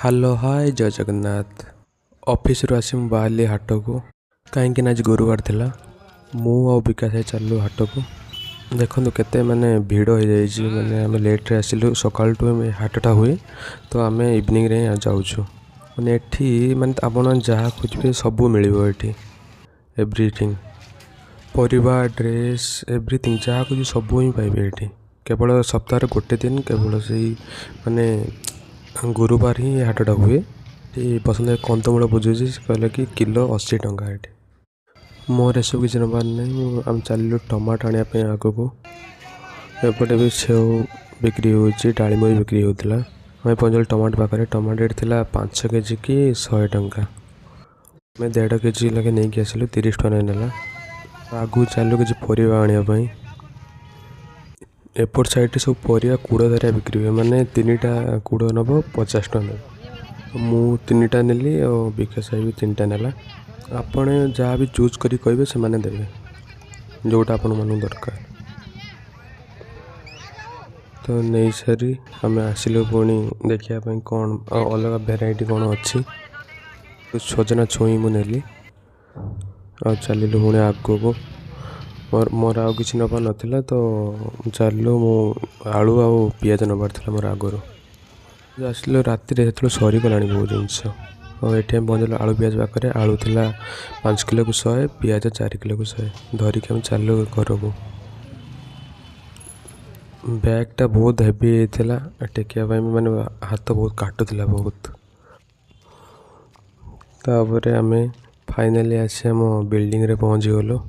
Hello hi जय Jagannath. Office रू आसी बाहर हाट को कहीं आज गुरुवार थिला। मु और विकास चलू हाट को। देखो केते माने भीड़ हो जाइए, माने आम लेट्रे आसिलु। सकाल टू हाटटा हुए तो आम इवनिंग रे जाऊँ माने एठी माने आपन जहाँ खोजे सब मिल एवरीथिंग, परिवा ड्रेस एवरीथिंग जहाँ खोज सब ही पाइबे एठी। केवल सप्ताह गोटे दिन केवल से माने गुरुवार ही हाटटा हुए। पसंद कंदमूल बुझुची कहले कि किलो 80 टंका। ये मोर एसब किसी नबार नहीं। आम चलू टमाटो आने आग को। एपटे भी सेव बिक्री हो, डालिम भी बिक्री होता। आम पहुँचल टमाटो पाखे। टमाटो ये था 5 केजी की 100 टंका। आम 1.5 केजी लगे नहीं आसिलु, 30 टका ना। आगू चलू किसी परिवा आने। एपट साइड सब परिया कूड़ धारिया बिक्री हुए, माने 3टा कूड़ नब 50 टका ने। मु 3टा नेली और विकास भी 3टा नेला। आपण जहाँ भी चूज करी कहे से माने देवे जोटा आपण मन दरकार। तो नहीं सारी आम आसिलु पुणी देखापी कौन अलग भेराइटी कौन अच्छी। सजना छुई मुझे आ चलू पुणी आग को। मोर आउ कि नबार नाला तो चलू मु आलू आ पिज नबार था मोर आगर। आसिल राति से सरीगला बहुत जिनस। और ये पहुँचल आलू पिज पाखे। आलू था 5 किलो को 100, पिज 4 किलो को 100 धरिक आम चलू घर को। बैगटा बहुत हेवी होता टेकिया माने हाथ बहुत काटुला बहुत। तापर आम फाइनाली आसी आम बिल्डिंग रे पहुँची गलु।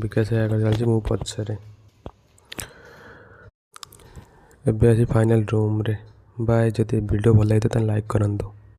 विकास आगे चलती मु पछरे। एबे आसी फाइनल रूम रे। बाय। जदि वीडियो भल लगे तो लाइक करंतु।